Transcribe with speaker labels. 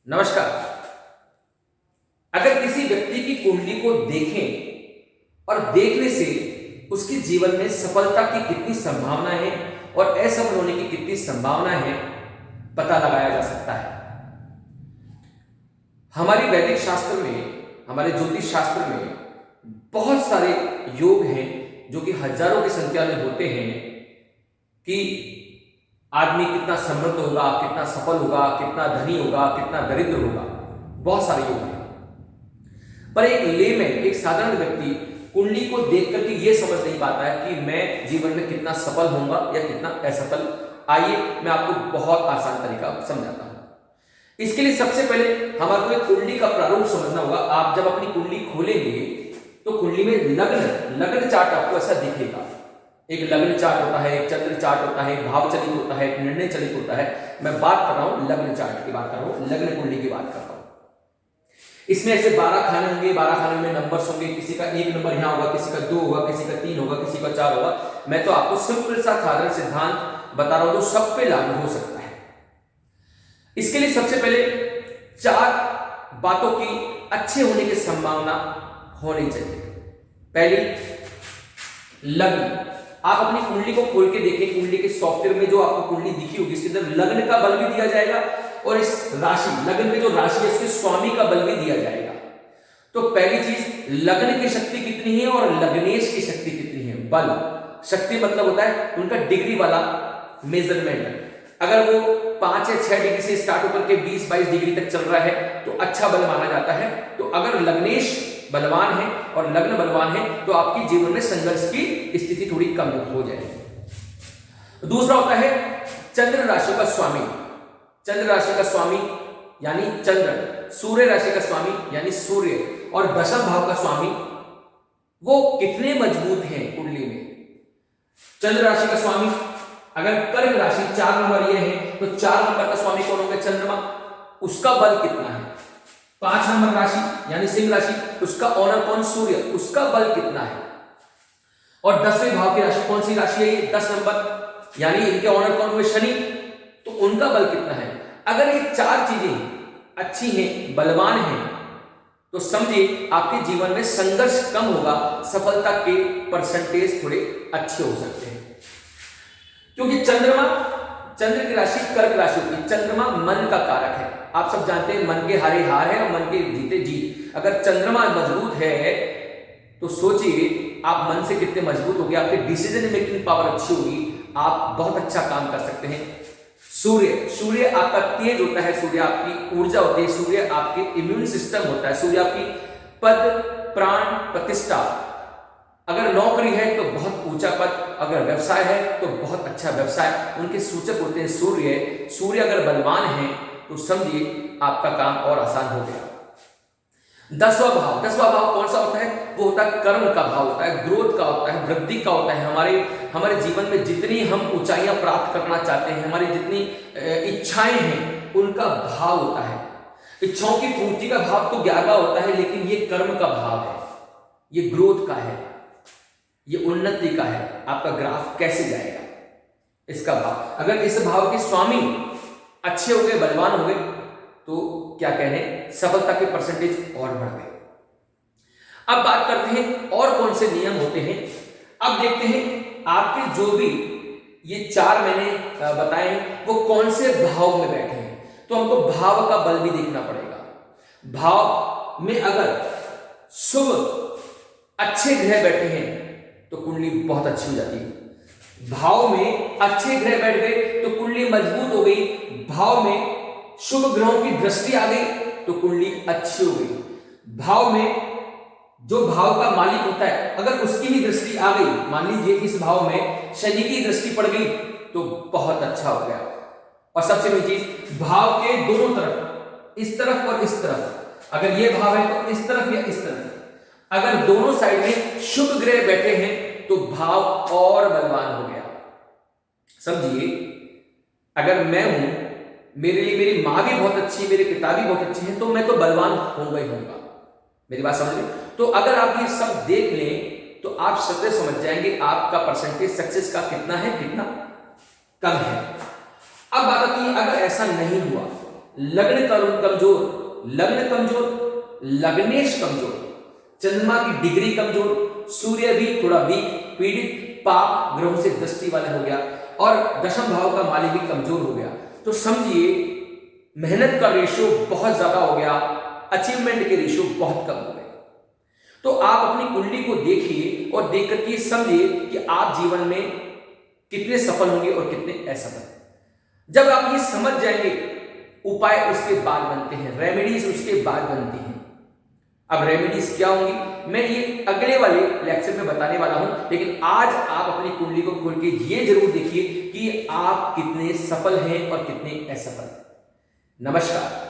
Speaker 1: नमस्कार। अगर किसी व्यक्ति की कुंडली को देखें और देखने से उसके जीवन में सफलता की कितनी संभावना है और असफल होने की कितनी संभावना है पता लगाया जा सकता है। हमारी वैदिक शास्त्र में, हमारे ज्योतिष शास्त्र में बहुत सारे योग हैं जो कि हजारों की संख्या में होते हैं कि आदमी कितना समृद्ध होगा, कितना सफल होगा, कितना धनी होगा, कितना दरिद्र होगा। बहुत सारे योग हैं, पर एक लेमैन, एक साधारण व्यक्ति कुंडली को देख करके यह समझ नहीं पाता है कि मैं जीवन में कितना सफल होऊंगा या कितना असफल। आइए मैं आपको बहुत आसान तरीका समझाता हूं। इसके लिए सबसे पहले हमारे को एक कुंडली का प्रारूप समझना होगा। आप जब अपनी कुंडली खोलेंगे तो कुंडली में लग्न चार्ट आपको ऐसा दिखेगा। एक लग्न चार्ट होता है, एक चंद्र चार्ट होता है, भाव चलित होता है, एक निर्णय चलित होता है। मैं बात कर रहा हूं लग्न चार्ट की, बात कर रहा हूं लग्न कुंडली की बात कर रहा हूं। इसमें ऐसे 12 खाने होंगे, 12 खाने में नंबर्स होंगे। किसी का 1 नंबर यहां होगा, किसी का 2 होगा, किसी का 3 होगा, किसी का 4 होगा। मैं तो आपको सिंपल सा साधारण सिद्धांत बता रहा हूं जो सब पे लागू हो सकता है। इसके लिए सबसे पहले 4 बातों की अच्छे होने की संभावना होनी चाहिए। पहली, लग्न। आप अपनी कुंडली को खोल के देखें, कुंडली के सॉफ्टवेयर में जो आपको कुंडली दिखी होगी इसके अंदर लग्न का बल भी दिया जाएगा और इस राशि, लग्न में जो राशि है इसके स्वामी का बल भी दिया जाएगा। तो पहली चीज, लग्न की शक्ति कितनी है और लग्नेश की शक्ति कितनी है। बल, शक्ति मतलब होता है उनका डिग्री वाला मेजरमेंट। अगर वो 5 या 6 डिग्री से स्टार्ट होकर के 20-22 डिग्री तक चल रहा है तो अच्छा बल माना जाता है। तो अगर लग्नेश बलवान है और लग्न बलवान है तो आपके जीवन में संघर्ष की स्थिति थोड़ी कम हो जाएगी। दूसरा होता है चंद्र राशि का स्वामी। चंद्र राशि का स्वामी यानी चंद्र, सूर्य राशि का स्वामी यानी सूर्य और दशम भाव का स्वामी वो कितने मजबूत हैं कुंडली में। चंद्र राशि का स्वामी अगर कर्क राशि 4 नंबर ये है तो 4 नंबर का स्वामी कौन होगा? चंद्रमा। उसका बल कितना है? 5 नंबर राशि यानी सिंह राशि, उसका ऑनर कौन? सूर्य, उसका बल कितना है? और 10वें भाव की राशि कौन सी राशि है? ये 10 नंबर यानी इनके ऑनर कौन हुए? शनि। तो उनका बल कितना है? अगर ये 4 चीजें अच्छी हैं, बलवान हैं, तो समझिए आपके जीवन में संघर्ष कम होगा, सफलता के परसेंटेज थोड़े अच्छे हो सकते हैं। क्योंकि चंद्र की राशि कर्क राशि होती है। चंद्रमा मन का कारक है। आप सब जानते हैं मन के हारे हार है और मन के जीते जीत। अगर चंद्रमा मजबूत है तो सोचिए आप मन से कितने मजबूत होंगे, आपके डिसीजन मेकिंग पावर अच्छी होगी, आप बहुत अच्छा काम कर सकते हैं। सूर्य आपका तेज होता है, सूर्य आपकी ऊर्जा होती है, सूर्य आपके इम्यून सिस्टम होता है, सूर्य आपकी पद, प्राण, प्रतिष्ठा। अगर नौकरी है तो बहुत ऊंचा पद, अगर व्यवसाय है तो बहुत अच्छा व्यवसाय, उनके सूचक होते हैं सूर्य। सूर्य अगर बलवान है तो समझिए आपका काम और आसान हो गया। 10वां भाव कौन सा होता है? वो होता है कर्म का भाव होता है, ग्रोथ का होता है, वृद्धि का होता है। हमारे जीवन में जितनी हम ऊंचाइयां प्राप्त करना चाहते हैं, हमारी जितनी इच्छाएं हैं, उनका भाव होता है। इच्छाओं की पूर्ति का भाव तो 11वां होता है, लेकिन ये कर्म का भाव है, ये ग्रोथ का है, ये उन्नति का है। आपका ग्राफ कैसे जाएगा, इसका भाव। अगर इस भाव के स्वामी अच्छे हो गए, बलवान हो गए, तो क्या कहने, सफलता के परसेंटेज और बढ़ गए। अब बात करते हैं और कौन से नियम होते हैं। अब देखते हैं आपके जो भी ये 4 मैंने बताए वो कौन से भाव में बैठे हैं। तो हमको भाव का बल भी देखना पड़ेगा। भाव में अगर शुभ अच्छे ग्रह बैठे हैं तो कुंडली बहुत अच्छी हो जाती है। भाव में अच्छे ग्रह बैठ गए तो कुंडली मजबूत हो गई। भाव में शुभ ग्रहों की दृष्टि आ गई तो कुंडली अच्छी हो गई। भाव में जो भाव का मालिक होता है अगर उसकी ही दृष्टि आ गई, मान लीजिए इस भाव में शनि की दृष्टि पड़ गई तो बहुत अच्छा हो गया। और सबसे बड़ी चीज, भाव के दोनों तरफ, इस तरफ और इस तरफ, अगर ये भाव है तो इस तरफ या इस तरफ, अगर दोनों साइड में शुभ ग्रह बैठे हैं तो भाव और बलवान हो गया। समझिए अगर मैं हूं, मेरे लिए मेरी मां भी बहुत अच्छी है, मेरे पिता भी बहुत अच्छे हैं, तो मैं तो बलवान होऊंगा ही होऊंगा। मेरी बात समझ में? तो अगर आप ये सब देख लें तो आप सदैव समझ जाएंगे आपका परसेंटेज सक्सेस का कितना है, कितना कम है। अब बात आती है अगर ऐसा नहीं हुआ, लग्न कमजोर, लग्न कमजोर, लग्नेश कमजोर, चंद्रमा की डिग्री कमजोर, सूर्य भी थोड़ा वीक, पीड़ित, पाप ग्रहों से दृष्टि वाला हो गया और दशम भाव का मालिक भी कमजोर हो गया, तो समझिए मेहनत का रेशियो बहुत ज्यादा हो गया, अचीवमेंट के रेशियो बहुत कम हो गए। तो आप अपनी कुंडली को देखिए और देख करके समझिए कि आप जीवन में कितने सफल होंगे और कितने असफल। जब आप ये समझ जाएंगे, उपाय उसके बाद बनते हैं, रेमेडीज उसके बाद बनती हैं। अब रेमेडीज क्या होंगी मैं ये अगले वाले लेक्चर में बताने वाला हूं, लेकिन आज आप अपनी कुंडली को खोल के ये जरूर देखिए कि आप कितने सफल हैं और कितने असफल। नमस्कार।